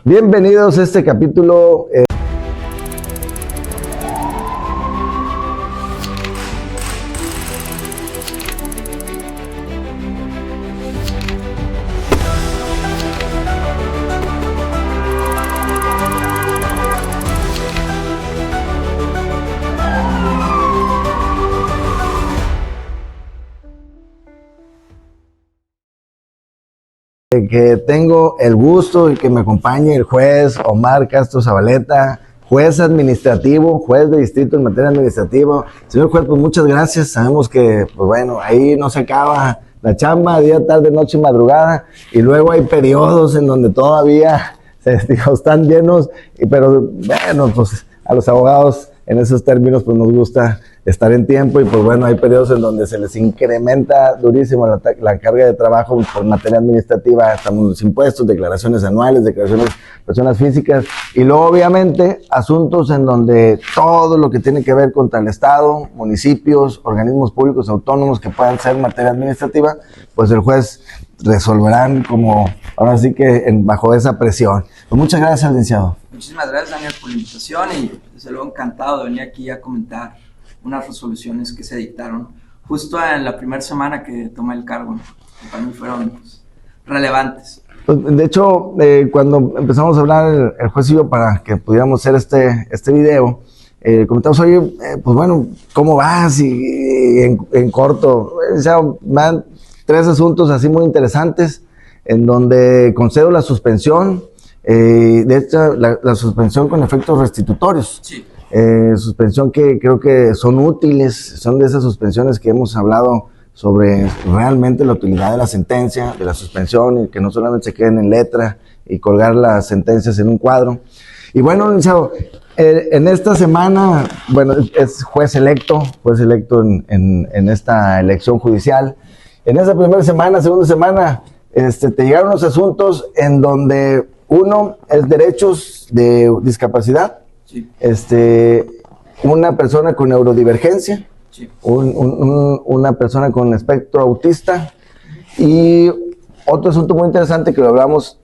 Bienvenidos a este capítulo. Que tengo el gusto y que me acompañe el juez Omar Castro Zabaleta, juez administrativo, juez de distrito en materia administrativa. Señor juez, pues muchas gracias. Sabemos que, pues bueno, ahí no se acaba la chamba, día, tarde, noche y madrugada, y luego hay periodos en donde todavía están llenos, pero bueno, pues a los abogados en esos términos pues nos gusta estar en tiempo, y pues bueno, hay periodos en donde se les incrementa durísimo la carga de trabajo por materia administrativa. Estamos los impuestos, declaraciones anuales, declaraciones de personas físicas, y luego obviamente asuntos en donde todo lo que tiene que ver contra el Estado, municipios, organismos públicos autónomos que puedan ser materia administrativa, pues el juez resolverán como, ahora sí que bajo esa presión. Pues muchas gracias, licenciado. Muchísimas gracias, Daniel, por la invitación, y desde luego encantado de venir aquí a comentar unas resoluciones que se dictaron justo en la primera semana que tomé el cargo, ¿no? Que para mí fueron relevantes. De hecho, cuando empezamos a hablar el juez y yo para que pudiéramos hacer este video, comentamos, oye, pues bueno, ¿cómo vas? Y en corto, van 3 asuntos así muy interesantes, en donde concedo la suspensión, de hecho, la suspensión con efectos restitutorios. Sí. Suspensión que creo que son útiles, son de esas suspensiones que hemos hablado sobre realmente la utilidad de la sentencia, de la suspensión, y que no solamente se queden en letra y colgar las sentencias en un cuadro. Y bueno, licenciado, en esta semana, bueno, es juez electo en esta elección judicial. En esa primera semana, segunda semana, te llegaron los asuntos en donde uno es derechos de discapacidad. Sí. Una persona con neurodivergencia, Sí. una persona con espectro autista, y otro asunto muy interesante que lo hablamos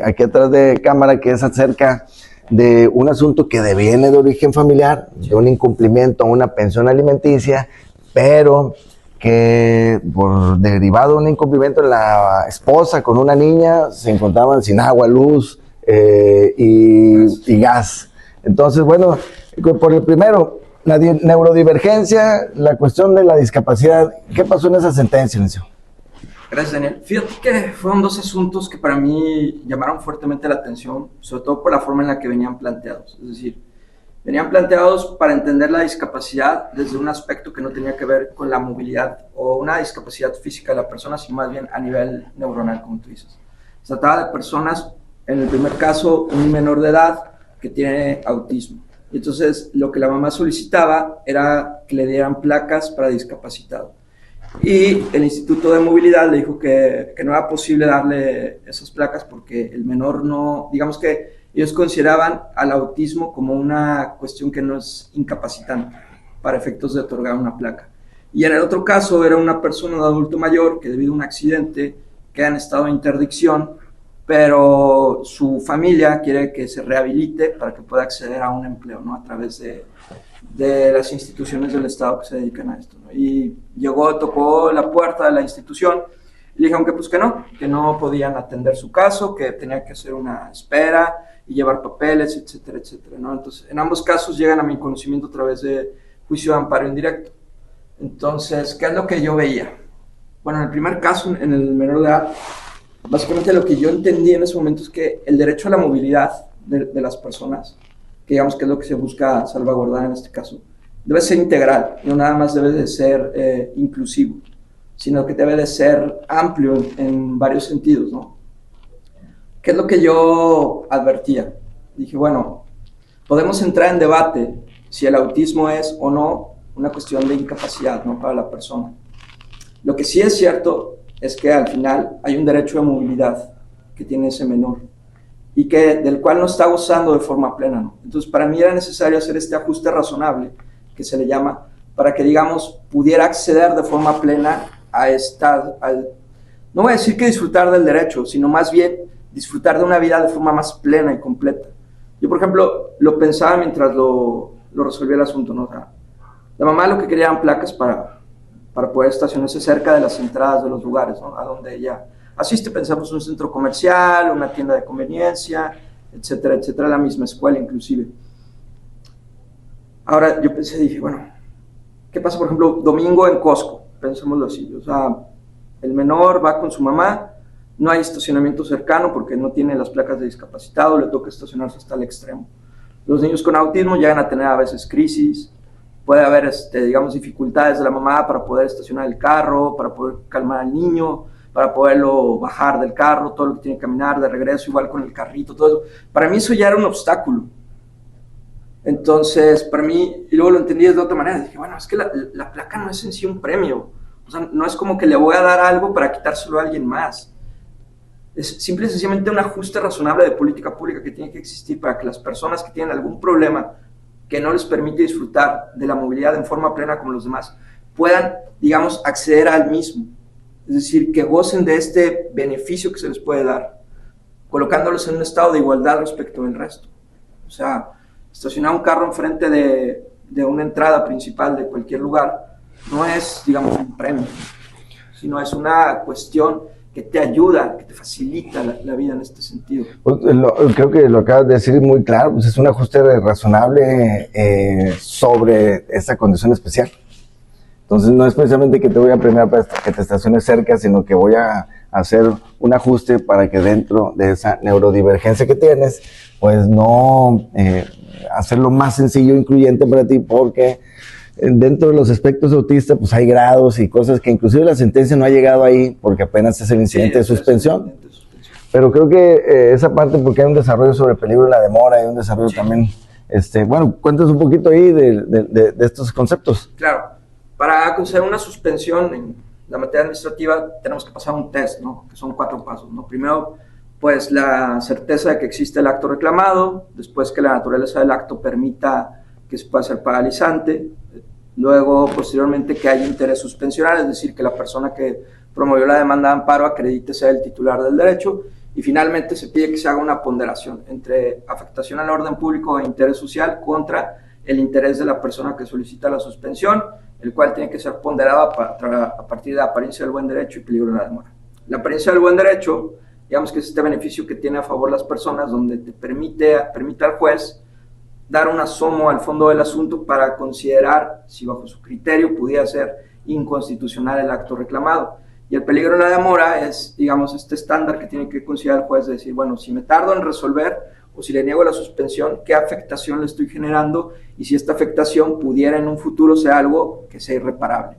aquí atrás de cámara, que es acerca de un asunto que deviene de origen familiar, de un incumplimiento a una pensión alimenticia, pero que por derivado de un incumplimiento de la esposa con una niña se encontraban sin agua, luz y gas. Entonces, bueno, por el primero, la neurodivergencia, la cuestión de la discapacidad, ¿qué pasó en esa sentencia, licenciado? Gracias, Daniel. Fíjate que fueron 2 asuntos que para mí llamaron fuertemente la atención, sobre todo por la forma en la que venían planteados. Es decir, venían planteados para entender la discapacidad desde un aspecto que no tenía que ver con la movilidad o una discapacidad física de la persona, sino más bien a nivel neuronal, como tú dices. Se trataba de personas, en el primer caso, un menor de edad que tiene autismo. Entonces, lo que la mamá solicitaba era que le dieran placas para discapacitado. Y el Instituto de Movilidad le dijo que no era posible darle esas placas porque el menor no, digamos que ellos consideraban al autismo como una cuestión que no es incapacitante para efectos de otorgar una placa. Y en el otro caso era una persona, un adulto mayor, que debido a un accidente queda en estado de interdicción, pero su familia quiere que se rehabilite para que pueda acceder a un empleo, ¿no? A través de las instituciones del Estado que se dedican a esto, ¿no? Y tocó la puerta de la institución y le dijeron que pues que no podían atender su caso, que tenía que hacer una espera y llevar papeles, etcétera, etcétera, ¿no? Entonces, en ambos casos llegan a mi conocimiento a través de juicio de amparo indirecto. Entonces, ¿qué es lo que yo veía? Bueno, en el primer caso, en el menor de edad, básicamente lo que yo entendí en ese momento es que el derecho a la movilidad de las personas, que digamos que es lo que se busca salvaguardar en este caso, debe ser integral, no nada más debe de ser inclusivo, sino que debe de ser amplio en varios sentidos, ¿no? ¿Qué es lo que yo advertía? Dije, bueno, podemos entrar en debate si el autismo es o no una cuestión de incapacidad, ¿no? Para la persona. Lo que sí es cierto es que al final hay un derecho de movilidad que tiene ese menor y del cual no está gozando de forma plena, ¿no? Entonces, para mí era necesario hacer este ajuste razonable, que se le llama, para que, digamos, pudiera acceder de forma plena a no voy a decir que disfrutar del derecho, sino más bien disfrutar de una vida de forma más plena y completa. Yo, por ejemplo, lo pensaba mientras lo resolvía el asunto, ¿no? O sea, la mamá lo que quería eran placas para poder estacionarse cerca de las entradas de los lugares, ¿no? A donde ella asiste. Pensamos un centro comercial, una tienda de conveniencia, etcétera, etcétera, la misma escuela inclusive. Ahora yo pensé, dije, bueno, ¿qué pasa, por ejemplo, domingo en Costco? Pensémoslo así, o sea, el menor va con su mamá, no hay estacionamiento cercano porque no tiene las placas de discapacitado, le toca estacionarse hasta el extremo. Los niños con autismo llegan a tener a veces crisis, puede haber, digamos, dificultades de la mamá para poder estacionar el carro, para poder calmar al niño, para poderlo bajar del carro, todo lo que tiene que caminar de regreso, igual con el carrito, todo eso. Para mí eso ya era un obstáculo. Entonces, para mí, y luego lo entendí de otra manera, dije, bueno, es que la placa no es en sí un premio, o sea, no es como que le voy a dar algo para quitárselo a alguien más. Es simple y sencillamente un ajuste razonable de política pública que tiene que existir para que las personas que tienen algún problema que no les permite disfrutar de la movilidad en forma plena como los demás, puedan, digamos, acceder al mismo. Es decir, que gocen de este beneficio que se les puede dar, colocándolos en un estado de igualdad respecto del resto. O sea, estacionar un carro enfrente de una entrada principal de cualquier lugar no es, digamos, un premio, sino es una cuestión que te ayuda, que te facilita la vida en este sentido. Creo que lo acabas de decir muy claro, pues es un ajuste razonable sobre esa condición especial. Entonces no es precisamente que te voy a premiar para que te estaciones cerca, sino que voy a hacer un ajuste para que dentro de esa neurodivergencia que tienes, pues no hacerlo más sencillo e incluyente para ti, porque dentro de los aspectos autistas pues hay grados y cosas que inclusive la sentencia no ha llegado ahí porque apenas es el incidente de suspensión. Pero creo que esa parte, porque hay un desarrollo sobre el peligro de la demora, hay un desarrollo también, bueno, cuéntanos un poquito ahí de estos conceptos. Claro, para conceder una suspensión en la materia administrativa tenemos que pasar un test, ¿no? Que son 4 pasos, ¿no? Primero, pues la certeza de que existe el acto reclamado, después que la naturaleza del acto permita que se pueda ser paralizante, luego posteriormente que haya interés suspensional, es decir, que la persona que promovió la demanda de amparo acredite ser el titular del derecho, y finalmente se pide que se haga una ponderación entre afectación al orden público e interés social contra el interés de la persona que solicita la suspensión, el cual tiene que ser ponderado a partir de la apariencia del buen derecho y peligro de la demora. La apariencia del buen derecho, digamos que es este beneficio que tiene a favor las personas, donde te permite al juez dar un asomo al fondo del asunto para considerar si bajo su criterio pudiera ser inconstitucional el acto reclamado. Y el peligro de la demora es, digamos, este estándar que tiene que considerar el juez de decir, bueno, si me tardo en resolver o si le niego la suspensión, ¿qué afectación le estoy generando? Y si esta afectación pudiera en un futuro ser algo que sea irreparable.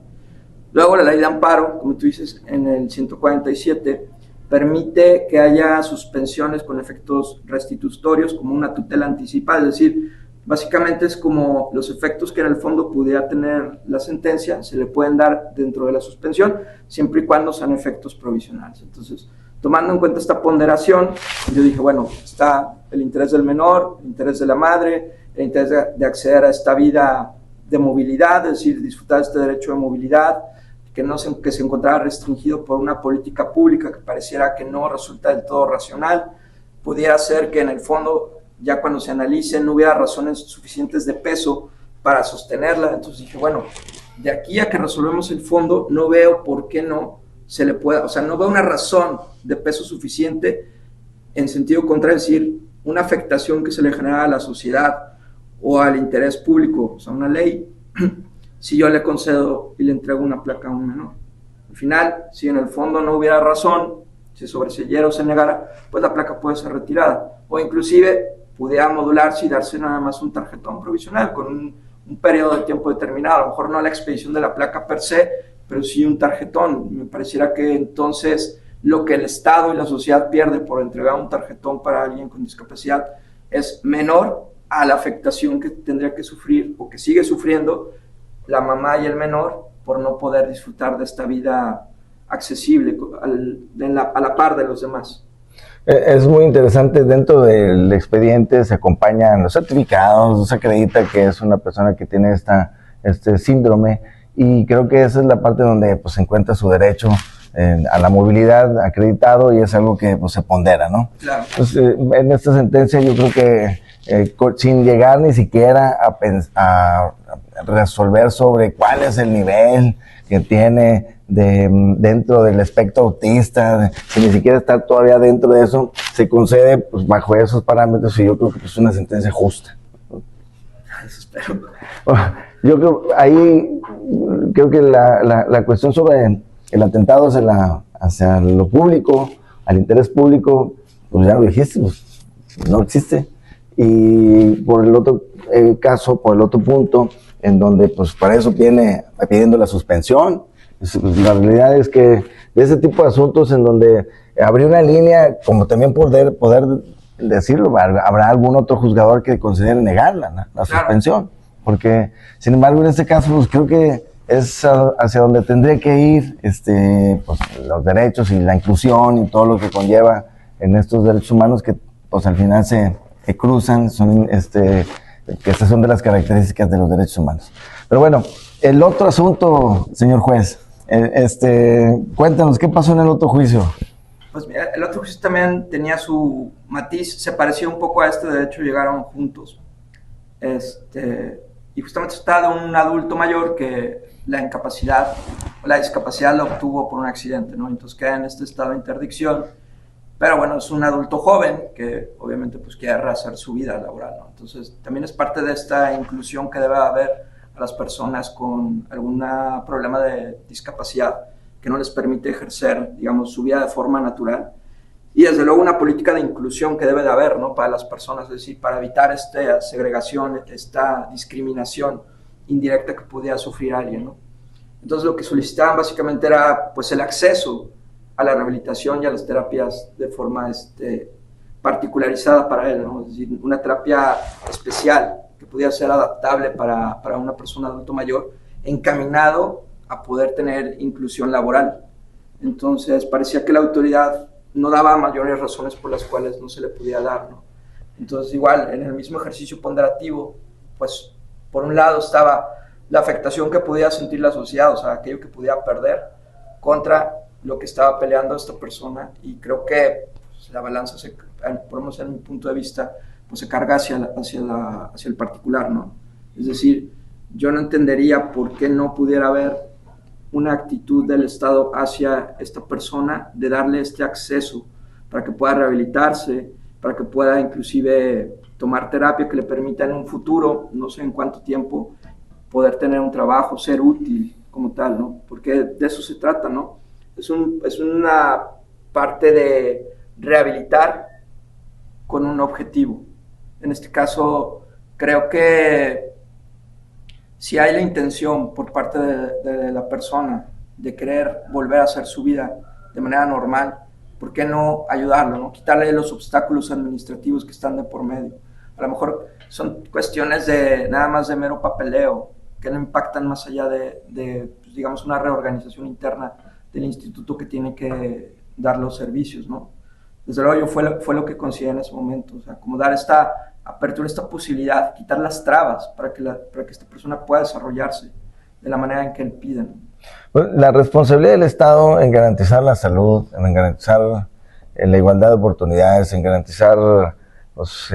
Luego la ley de amparo, como tú dices, en el 147, permite que haya suspensiones con efectos restitutorios como una tutela anticipada, es decir, básicamente es como los efectos que en el fondo pudiera tener la sentencia, se le pueden dar dentro de la suspensión, siempre y cuando sean efectos provisionales. Entonces, tomando en cuenta esta ponderación, yo dije, bueno, está el interés del menor, el interés de la madre, el interés de acceder a esta vida de movilidad, es decir, disfrutar de este derecho de movilidad, que se encontrara restringido por una política pública que pareciera que no resulta del todo racional. Pudiera ser que en el fondo, ya cuando se analice, no hubiera razones suficientes de peso para sostenerla. Entonces dije, bueno, de aquí a que resolvemos el fondo, no veo por qué no se le pueda, o sea, no veo una razón de peso suficiente en sentido contrario, es decir, una afectación que se le genera a la sociedad o al interés público, o sea, una ley, si yo le concedo y le entrego una placa a un menor. Al final, si en el fondo no hubiera razón, si sobreseyera o se negara, pues la placa puede ser retirada. O inclusive pudiera modularse y darse nada más un tarjetón provisional con un periodo de tiempo determinado. A lo mejor no la expedición de la placa per se, pero sí un tarjetón. Me pareciera que entonces lo que el Estado y la sociedad pierde por entregar un tarjetón para alguien con discapacidad es menor a la afectación que tendría que sufrir o que sigue sufriendo la mamá y el menor por no poder disfrutar de esta vida accesible a la par de los demás. Es muy interesante, dentro del expediente se acompañan los certificados, se acredita que es una persona que tiene este síndrome, y creo que esa es la parte donde pues, se encuentra su derecho a la movilidad acreditado y es algo que pues, se pondera, ¿no? Claro. Entonces, en esta sentencia yo creo que sin llegar ni siquiera a resolver sobre cuál es el nivel que tiene dentro del espectro autista, si ni siquiera está todavía dentro de eso, se concede pues, bajo esos parámetros y yo creo que es una sentencia justa. Eso espero. Yo creo que la cuestión sobre el atentado hacia lo público, al interés público, pues ya lo dijiste, pues no existe. Y por el otro caso, por el otro punto, en donde pues para eso viene pidiendo la suspensión. La realidad es que de ese tipo de asuntos en donde habría una línea, como también poder decirlo, habrá algún otro juzgador que considere negarla, ¿no? La suspensión. Porque, sin embargo, en este caso, pues creo que es hacia donde tendría que ir pues, los derechos y la inclusión y todo lo que conlleva en estos derechos humanos que pues al final se cruzan, que estas son de las características de los derechos humanos. Pero bueno, el otro asunto, señor juez, cuéntanos, ¿qué pasó en el otro juicio? Pues mira, el otro juicio también tenía su matiz, se parecía un poco a este, de hecho llegaron juntos. Y justamente se trata de un adulto mayor que la discapacidad la obtuvo por un accidente, ¿no? Entonces queda en este estado de interdicción. Pero bueno, es un adulto joven que obviamente pues quiere rehacer su vida laboral, ¿no? Entonces también es parte de esta inclusión que debe haber a las personas con algún problema de discapacidad que no les permite ejercer, digamos, su vida de forma natural. Y desde luego una política de inclusión que debe de haber, ¿no? Para las personas, es decir, para evitar esta segregación, esta discriminación indirecta que pudiera sufrir alguien, ¿no? Entonces lo que solicitaban básicamente era pues el acceso a la rehabilitación y a las terapias de forma particularizada para él, ¿no? Es decir, una terapia especial que pudiera ser adaptable para una persona adulto mayor, encaminado a poder tener inclusión laboral. Entonces parecía que la autoridad no daba mayores razones por las cuales no se le podía dar, ¿no? Entonces igual, en el mismo ejercicio ponderativo, pues por un lado estaba la afectación que podía sentir la sociedad, o sea, aquello que podía perder, contra lo que estaba peleando esta persona, y creo que pues, la balanza, por lo menos en mi punto de vista, pues se carga hacia el particular, ¿no? Es decir, yo no entendería por qué no pudiera haber una actitud del Estado hacia esta persona de darle este acceso para que pueda rehabilitarse, para que pueda inclusive tomar terapia que le permita en un futuro, no sé en cuánto tiempo, poder tener un trabajo, ser útil como tal, ¿no? Porque de eso se trata, ¿no? Es una parte de rehabilitar con un objetivo. En este caso, creo que si hay la intención por parte de la persona de querer volver a hacer su vida de manera normal, ¿por qué no ayudarlo, no? Quitarle los obstáculos administrativos que están de por medio. A lo mejor son cuestiones de nada más de mero papeleo, que no impactan más allá de pues, digamos, una reorganización interna del instituto que tiene que dar los servicios, ¿no? Desde luego fue lo que consideré en ese momento, o sea, como dar esta apertura, esta posibilidad, quitar las trabas para que esta persona pueda desarrollarse de la manera en que él pide, ¿no? Bueno, la responsabilidad del Estado en garantizar la salud, en garantizar la igualdad de oportunidades, en garantizar pues,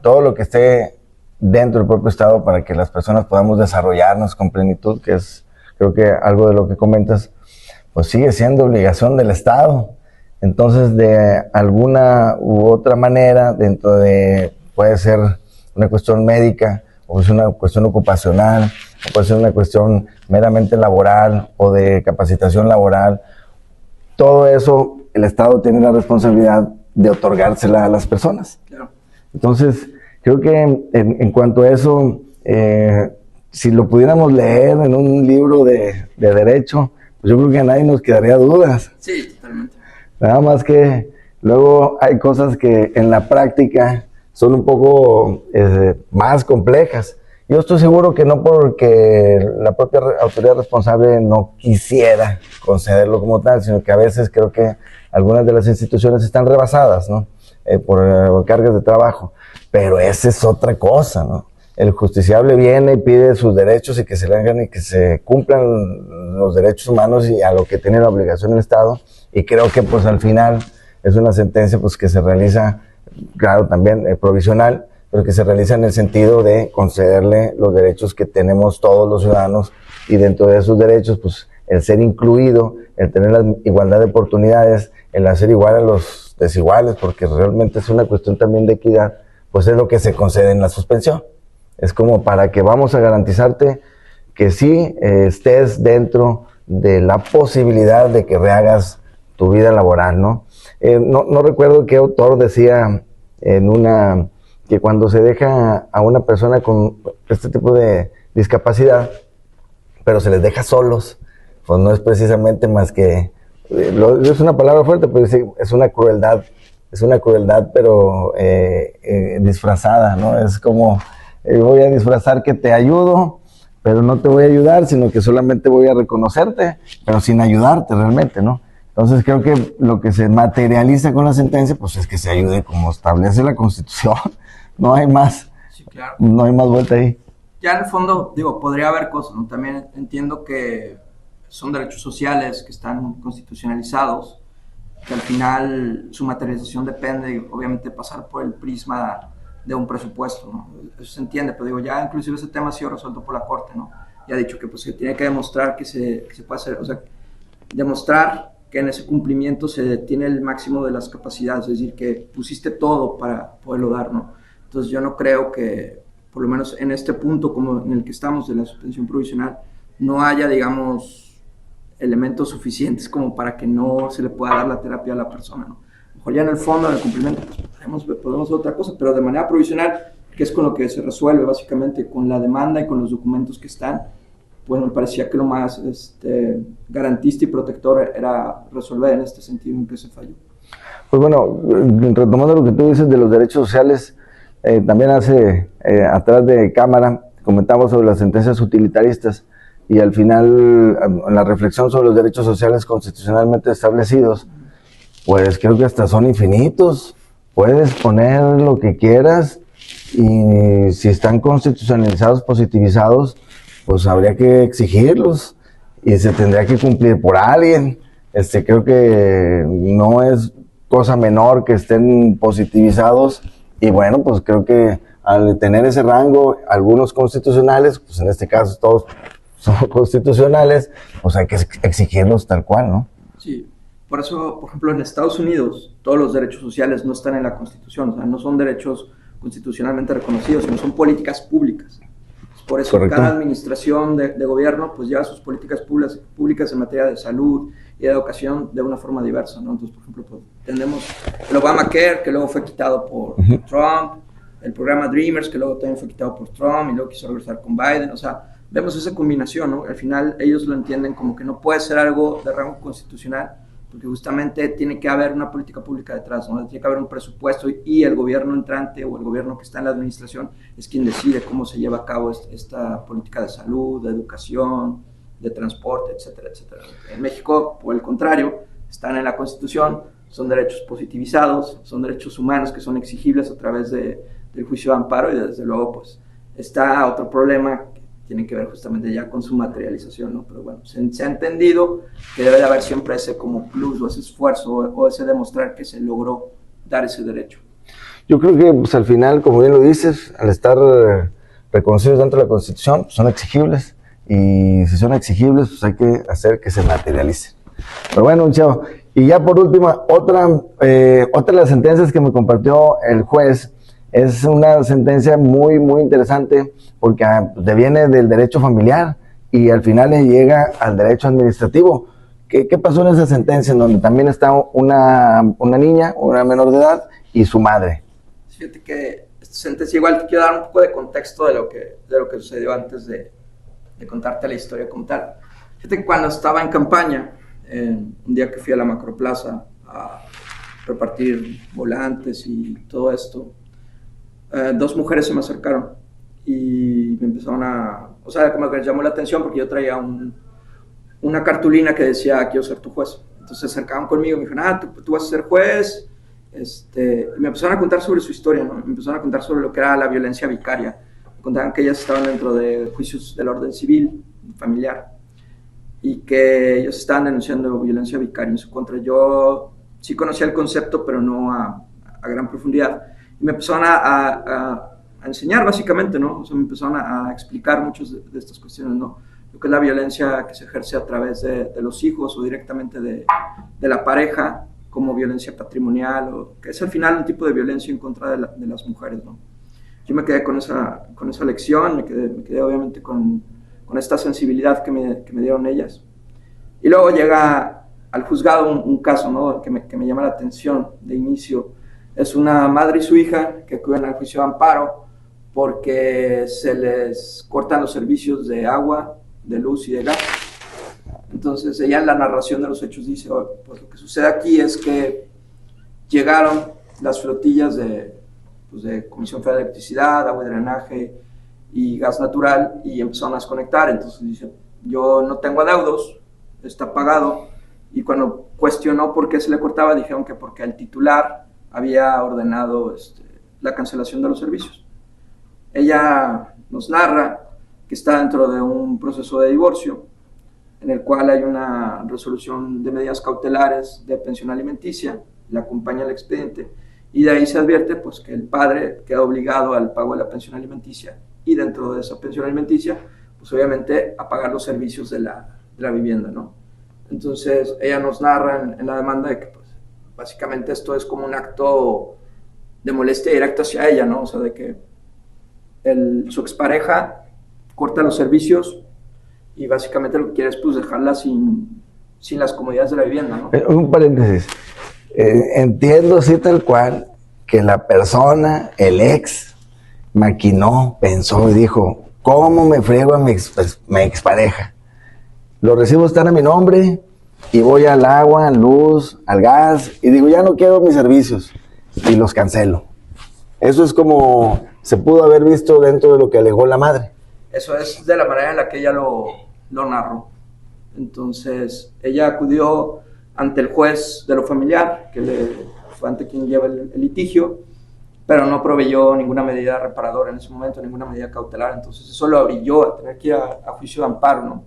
todo lo que esté dentro del propio Estado para que las personas podamos desarrollarnos con plenitud, que es creo que algo de lo que comentas, pues sigue siendo obligación del Estado. Entonces, de alguna u otra manera, dentro de, puede ser una cuestión médica, o es una cuestión ocupacional, o puede ser una cuestión meramente laboral o de capacitación laboral, todo eso el Estado tiene la responsabilidad de otorgársela a las personas. Claro. Entonces, creo que en cuanto a eso, si lo pudiéramos leer en un libro de derecho, pues yo creo que a nadie nos quedaría dudas. Sí, totalmente. Nada más que luego hay cosas que en la práctica son un poco más complejas. Yo estoy seguro que no porque la propia autoridad responsable no quisiera concederlo como tal, sino que a veces creo que algunas de las instituciones están rebasadas, ¿no? Por cargas de trabajo. Pero esa es otra cosa, ¿no? el justiciable viene y pide sus derechos y que se le hagan y que se cumplan los derechos humanos y a lo que tiene la obligación el Estado. Y creo que pues al final es una sentencia pues que se realiza, claro, también provisional, pero que se realiza en el sentido de concederle los derechos que tenemos todos los ciudadanos, y dentro de esos derechos pues el ser incluido, el tener la igualdad de oportunidades, el hacer igual a los desiguales, porque realmente es una cuestión también de equidad, pues es lo que se concede en la suspensión. Es como para que vamos a garantizarte que sí estés dentro de la posibilidad de que rehagas tu vida laboral, ¿no? No recuerdo qué autor decía que cuando se deja a una persona con este tipo de discapacidad, pero se les deja solos, pues no es precisamente más que, es una palabra fuerte, pero es una crueldad, pero disfrazada, ¿no? Es como, voy a disfrazar que te ayudo, pero no te voy a ayudar, sino que solamente voy a reconocerte, pero sin ayudarte realmente, ¿no? Entonces creo que lo que se materializa con la sentencia, pues es que se ayude como establece la Constitución. No hay más, Sí, claro. no hay más vuelta ahí. Ya en el fondo, digo, podría haber cosas, ¿no? También entiendo que son derechos sociales que están constitucionalizados, que al final su materialización depende, obviamente, de pasar por el prisma de un presupuesto, ¿no? Eso se entiende, pero digo, ya inclusive ese tema ha sido resuelto por la Corte, ¿no? Ya ha dicho que pues se tiene que demostrar que se puede hacer, o sea, demostrar que en ese cumplimiento se tiene el máximo de las capacidades, es decir, que pusiste todo para poderlo dar, ¿no? Entonces yo no creo que, por lo menos en este punto como en el que estamos de la suspensión provisional, no haya, digamos, elementos suficientes como para que no se le pueda dar la terapia a la persona, ¿no? A lo mejor ya en el fondo, en el cumplimiento, pues podemos hacer otra cosa, pero de manera provisional, que es con lo que se resuelve básicamente, con la demanda y con los documentos que están, pues me parecía que lo más garantista y protector era resolver en este sentido en que se falló. Pues bueno, retomando lo que tú dices de los derechos sociales, también atrás de cámara comentamos sobre las sentencias utilitaristas, y al final en la reflexión sobre los derechos sociales constitucionalmente establecidos, pues creo que hasta son infinitos. Puedes poner lo que quieras y si están constitucionalizados, positivizados, pues habría que exigirlos y se tendría que cumplir por alguien. Creo que no es cosa menor que estén positivizados, y bueno, pues creo que al tener ese rango, algunos constitucionales, pues en este caso todos son constitucionales, pues hay que exigirlos tal cual, ¿no? Sí, por eso, por ejemplo, en Estados Unidos todos los derechos sociales no están en la Constitución, o sea, no son derechos constitucionalmente reconocidos, sino son políticas públicas. Por eso Correcto. cada administración de gobierno pues lleva sus políticas públicas en materia de salud y de educación de una forma diversa, ¿no? Entonces, por ejemplo, pues, tenemos el Obamacare, que luego fue quitado por Trump, el programa Dreamers, que luego también fue quitado por Trump y luego quiso regresar con Biden, o sea, vemos esa combinación, ¿no? Al final ellos lo entienden como que no puede ser algo de rango constitucional, porque justamente tiene que haber una política pública detrás, ¿no? Tiene que haber un presupuesto y el gobierno entrante o el gobierno que está en la administración es quien decide cómo se lleva a cabo esta política de salud, de educación, de transporte, etcétera, etcétera. En México, por el contrario, están en la Constitución, son derechos positivizados, son derechos humanos que son exigibles a través del juicio de amparo, y desde luego pues está otro problema que tiene que ver justamente ya con su materialización, ¿no? Pero bueno, se ha entendido que debe de haber siempre ese como plus o ese esfuerzo o ese demostrar que se logró dar ese derecho. Yo creo que pues, al final, como bien lo dices, al estar reconocidos dentro de la Constitución, pues, son exigibles, y si son exigibles, pues hay que hacer que se materialicen. Pero bueno, chavo, y ya por última, otra de las sentencias que me compartió el juez es una sentencia muy, muy interesante, porque deviene del derecho familiar y al final le llega al derecho administrativo. ¿Qué pasó en esa sentencia en donde también está una niña, una menor de edad, y su madre? Fíjate que esta sentencia, igual te quiero dar un poco de contexto de lo que sucedió antes de contarte la historia como tal. Fíjate que cuando estaba en campaña, un día que fui a la Macroplaza a repartir volantes y todo esto, dos mujeres se me acercaron y me empezaron o sea, como que les llamó la atención porque yo traía una cartulina que decía quiero ser tu juez. Entonces se acercaban conmigo y me dijeron, tú vas a ser juez. Y me empezaron a contar sobre su historia, ¿no? Me empezaron a contar sobre lo que era la violencia vicaria contaban que ellas estaban dentro de juicios del orden civil, familiar, y que ellos estaban denunciando violencia vicaria en su contra. Yo sí conocía el concepto, pero no a gran profundidad. Y me empezaron a enseñar básicamente, ¿no? O sea, me empezaron a explicar muchas de estas cuestiones, ¿no? Lo que es la violencia que se ejerce a través de los hijos o directamente de la pareja, como violencia patrimonial, o que es al final un tipo de violencia en contra de las mujeres, ¿no? Yo me quedé con esa lección, me quedé obviamente con esta sensibilidad que me dieron ellas. Y luego llega al juzgado un caso, ¿no? que me llama la atención de inicio. Es una madre y su hija que acuden al juicio de amparo porque se les cortan los servicios de agua, de luz y de gas. Entonces ella en la narración de los hechos dice, pues lo que sucede aquí es que llegaron las flotillas de Comisión Federal de Electricidad, Agua y Drenaje y Gas Natural y empezaron a desconectar. Entonces dice, yo no tengo adeudos, está pagado. Y cuando cuestionó por qué se le cortaba, dijeron que porque el titular había ordenado la cancelación de los servicios. Ella nos narra que está dentro de un proceso de divorcio en el cual hay una resolución de medidas cautelares de pensión alimenticia, la acompaña el expediente, y de ahí se advierte pues, que el padre queda obligado al pago de la pensión alimenticia y dentro de esa pensión alimenticia, pues obviamente a pagar los servicios de la vivienda, ¿no? Entonces ella nos narra en la demanda de que pues, básicamente esto es como un acto de molestia directa hacia ella, ¿no? O sea, de que su expareja corta los servicios y básicamente lo que quiere es pues dejarla sin las comodidades de la vivienda, ¿no? Un paréntesis. Entiendo así tal cual que la persona, el ex, maquinó, pensó y dijo, ¿cómo me friego a mi expareja? Los recibos están a mi nombre y voy al agua, a luz, al gas y digo, ya no quiero mis servicios y los cancelo. Eso es como se pudo haber visto dentro de lo que alegó la madre. Eso es de la manera en la que ella lo narró. Entonces, ella acudió ante el juez de lo familiar, que fue ante quien lleva el litigio, pero no proveyó ninguna medida reparadora en ese momento, ninguna medida cautelar. Entonces, eso lo orilló a tener que ir a juicio de amparo, ¿no?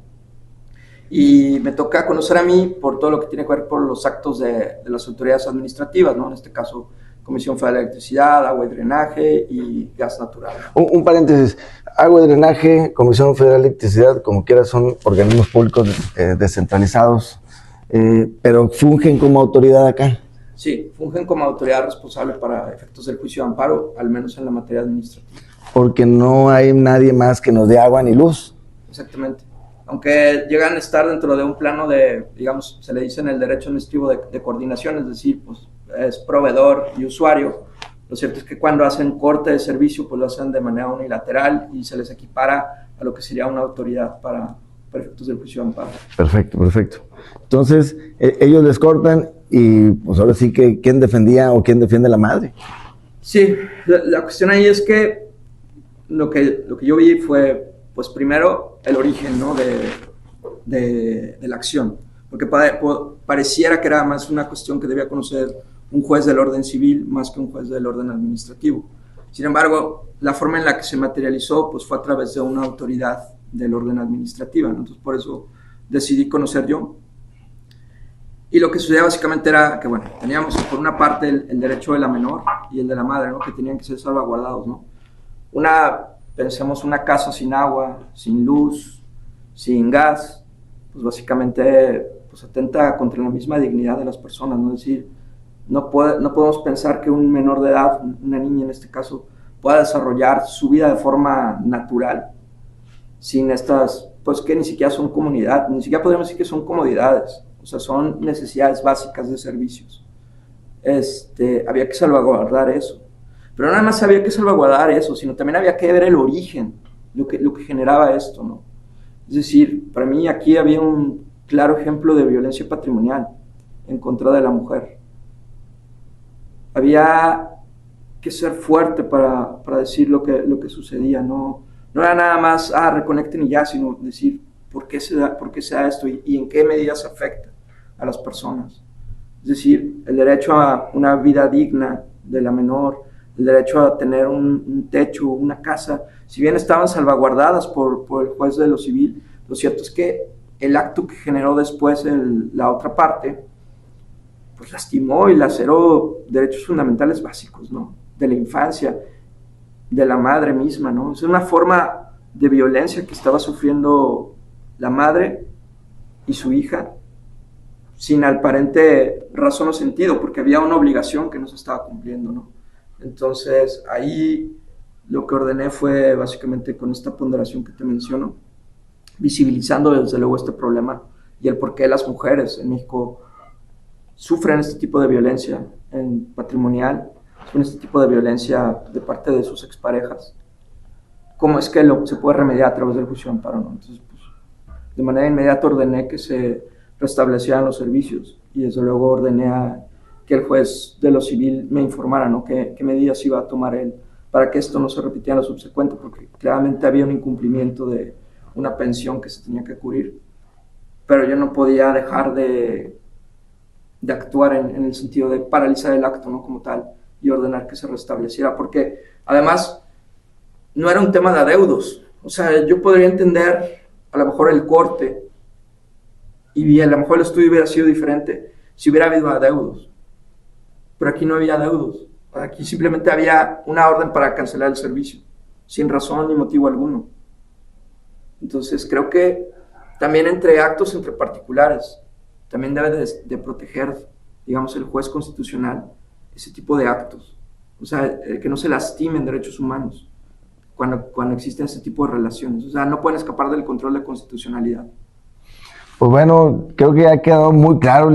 Y me toca conocer a mí por todo lo que tiene que ver por los actos de las autoridades administrativas, ¿no? En este caso, Comisión Federal de Electricidad, Agua y Drenaje y Gas Natural. Un paréntesis, Agua y Drenaje, Comisión Federal de Electricidad, como quiera, son organismos públicos descentralizados, pero fungen como autoridad acá. Sí, fungen como autoridad responsable para efectos del juicio de amparo, al menos en la materia administrativa. Porque no hay nadie más que nos dé agua ni luz. Exactamente. Aunque llegan a estar dentro de un plano de, digamos, se le dice en el derecho administrativo de coordinación, es decir, pues es proveedor y usuario. Lo cierto es que cuando hacen corte de servicio, pues lo hacen de manera unilateral y se les equipara a lo que sería una autoridad para efectos del juicio de amparo. Perfecto, perfecto. Entonces, ellos les cortan y pues ahora sí que ¿quién defendía o quién defiende a la madre? Sí, la cuestión ahí es que lo que yo vi fue, pues primero, el origen, ¿no? de la acción. Porque pareciera que era más una cuestión que debía conocer un juez del orden civil más que un juez del orden administrativo. Sin embargo, la forma en la que se materializó pues, fue a través de una autoridad del orden administrativo, ¿no? Entonces, por eso decidí conocer yo. Y lo que sucedía básicamente era que, bueno, teníamos por una parte el derecho de la menor y el de la madre, ¿no? Que tenían que ser salvaguardados, ¿no? Pensemos una casa sin agua, sin luz, sin gas, pues básicamente pues atenta contra la misma dignidad de las personas, ¿no? Es decir, no podemos pensar que un menor de edad, una niña en este caso, pueda desarrollar su vida de forma natural sin estas, pues que ni siquiera son comunidad, ni siquiera podríamos decir que son comodidades, o sea, son necesidades básicas de servicios. Había que salvaguardar eso. Pero no nada más había que salvaguardar eso, sino también había que ver el origen, lo que generaba esto, ¿no? Es decir, para mí aquí había un claro ejemplo de violencia patrimonial en contra de la mujer. Había que ser fuerte para decir lo que sucedía, no era nada más, reconecten y ya, sino decir por qué se da esto y en qué medidas afecta a las personas. Es decir, el derecho a una vida digna de la menor, el derecho a tener un techo, una casa, si bien estaban salvaguardadas por el juez de lo civil, lo cierto es que el acto que generó después la otra parte, pues lastimó y laceró derechos fundamentales básicos, ¿no? De la infancia, de la madre misma, ¿no? Es una forma de violencia que estaba sufriendo la madre y su hija sin aparente razón o sentido, porque había una obligación que no se estaba cumpliendo, ¿no? Entonces, ahí lo que ordené fue básicamente con esta ponderación que te menciono, visibilizando desde luego este problema y el por qué las mujeres en México sufren este tipo de violencia patrimonial, sufren este tipo de violencia de parte de sus exparejas. ¿Cómo es que se puede remediar a través del juicio de amparo, ¿no? Entonces, pues, de manera inmediata ordené que se restablecieran los servicios y desde luego ordené que el juez de lo civil me informara, ¿no? qué medidas iba a tomar él para que esto no se repitiera en lo subsecuente, porque claramente había un incumplimiento de una pensión que se tenía que cubrir, pero yo no podía dejar de actuar en el sentido de paralizar el acto, ¿no? Como tal, y ordenar que se restableciera, porque además no era un tema de adeudos. O sea, yo podría entender a lo mejor el corte y a lo mejor el estudio hubiera sido diferente si hubiera habido adeudos, pero aquí no había adeudos. Aquí simplemente había una orden para cancelar el servicio, sin razón ni motivo alguno. Entonces creo que también entre actos entre particulares, también debe de proteger, digamos, el juez constitucional ese tipo de actos. O sea, que no se lastimen derechos humanos cuando existen ese tipo de relaciones. O sea, no pueden escapar del control de constitucionalidad. Pues bueno, creo que ha quedado muy claro,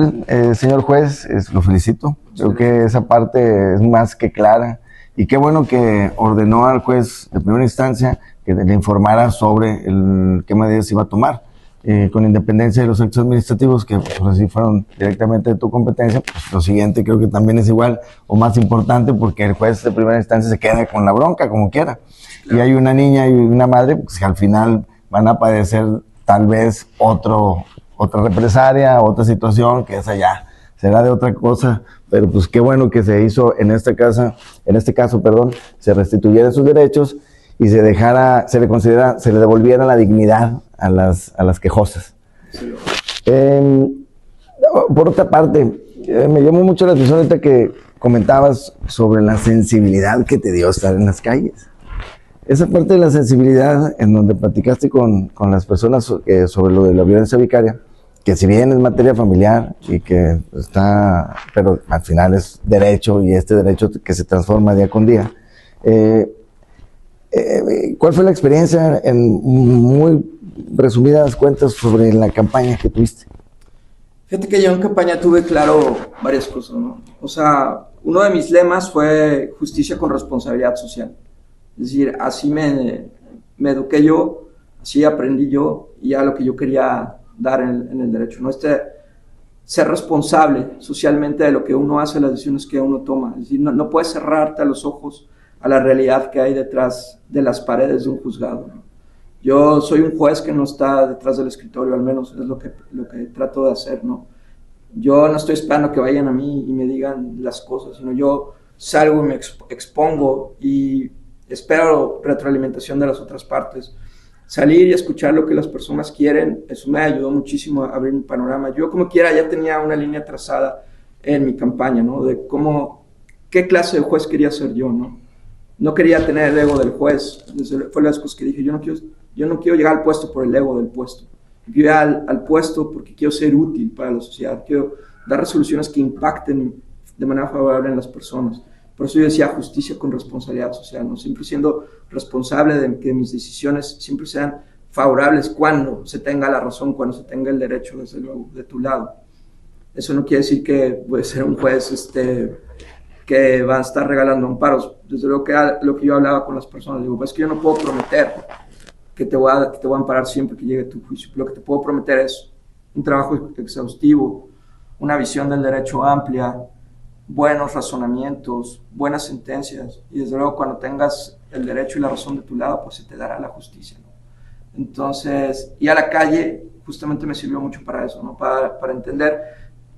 señor juez, lo felicito. Creo que esa parte es más que clara. Y qué bueno que ordenó al juez de primera instancia que le informara sobre qué medidas iba a tomar. Con independencia de los actos administrativos, que pues así fueron directamente de tu competencia, pues lo siguiente creo que también es igual o más importante, porque el juez de primera instancia se queda con la bronca como quiera. Claro. Y hay una niña y una madre pues, que al final van a padecer tal vez otra represalia, otra situación, que esa ya será de otra cosa, pero pues qué bueno que se hizo en este caso, se restituyeran sus derechos y se le devolviera la dignidad a las quejosas. Sí. Por otra parte, me llamó mucho la atención ahorita que comentabas sobre la sensibilidad que te dio estar en las calles. Esa parte de la sensibilidad en donde platicaste con las personas sobre lo de la violencia vicaria, que si bien es materia familiar y que pero al final es derecho, y este derecho que se transforma día con día, ¿cuál fue la experiencia en muy resumidas cuentas sobre la campaña que tuviste? Fíjate que yo en campaña tuve claro varias cosas, ¿no? O sea, uno de mis lemas fue justicia con responsabilidad social. Es decir, así me eduqué yo, así aprendí yo, y a lo que yo quería dar en el derecho, ¿no? Ser responsable socialmente de lo que uno hace, las decisiones que uno toma. Es decir, no puedes cerrarte a los ojos a la realidad que hay detrás de las paredes de un juzgado, ¿no? Yo soy un juez que no está detrás del escritorio, al menos es lo que trato de hacer, ¿no? Yo no estoy esperando que vayan a mí y me digan las cosas, sino yo salgo y me expongo y espero retroalimentación de las otras partes. Salir y escuchar lo que las personas quieren, eso me ayudó muchísimo a abrir mi panorama. Yo como quiera ya tenía una línea trazada en mi campaña, ¿no? De qué clase de juez quería ser yo, ¿no? No quería tener el ego del juez. Fue las cosas que dije, yo no quiero llegar al puesto por el ego del puesto. Yo quiero llegar al puesto porque quiero ser útil para la sociedad. Quiero dar resoluciones que impacten de manera favorable en las personas. Por eso yo decía justicia con responsabilidad social, ¿no? Siempre siendo responsable de que mis decisiones siempre sean favorables cuando se tenga la razón, cuando se tenga el derecho, desde luego, de tu lado. Eso no quiere decir que voy a ser un juez que va a estar regalando amparos. Desde luego que lo que yo hablaba con las personas, digo, pues es que yo no puedo prometer que te voy a amparar siempre que llegue tu juicio. Lo que te puedo prometer es un trabajo exhaustivo, una visión del derecho amplia, buenos razonamientos, buenas sentencias, y desde luego cuando tengas el derecho y la razón de tu lado, pues se te dará la justicia, ¿no? Entonces, ir a la calle justamente me sirvió mucho para eso, ¿no? Para entender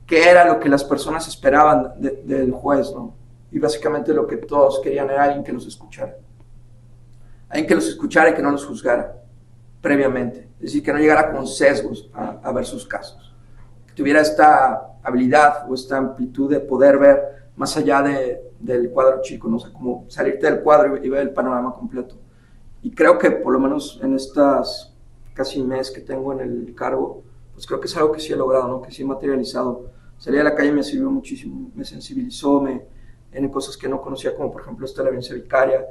qué era lo que las personas esperaban del juez, ¿no? y básicamente lo que todos querían era alguien que los escuchara. Alguien que los escuchara y que no los juzgara previamente. Es decir, que no llegara con sesgos a ver sus casos. Que tuviera esta habilidad o esta amplitud de poder ver más allá del cuadro chico, ¿no? O sea, como salirte del cuadro y ver el panorama completo. Y creo que por lo menos en estas casi un mes que tengo en el cargo, pues creo que es algo que sí he logrado, ¿no? Que sí he materializado. Salir a la calle me sirvió muchísimo, me sensibilizó, en cosas que no conocía, como por ejemplo esta la violencia vicaria.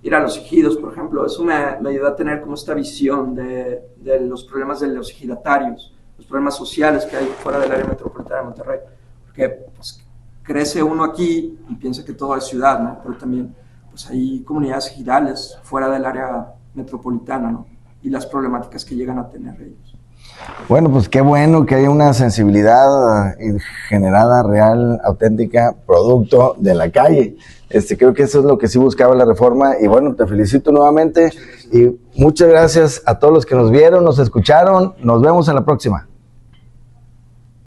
Ir a los ejidos, por ejemplo, eso me ayudó a tener como esta visión de los problemas de los ejidatarios, los problemas sociales que hay fuera del área metropolitana de Monterrey. Porque pues, crece uno aquí y piensa que todo es ciudad, ¿no? Pero también pues, hay comunidades ejidales fuera del área metropolitana, ¿no? Y las problemáticas que llegan a tener ellos. Bueno, pues qué bueno que haya una sensibilidad generada, real, auténtica, producto de la calle. Creo que eso es lo que sí buscaba la reforma y bueno, te felicito nuevamente y muchas gracias a todos los que nos vieron, nos escucharon, nos vemos en la próxima.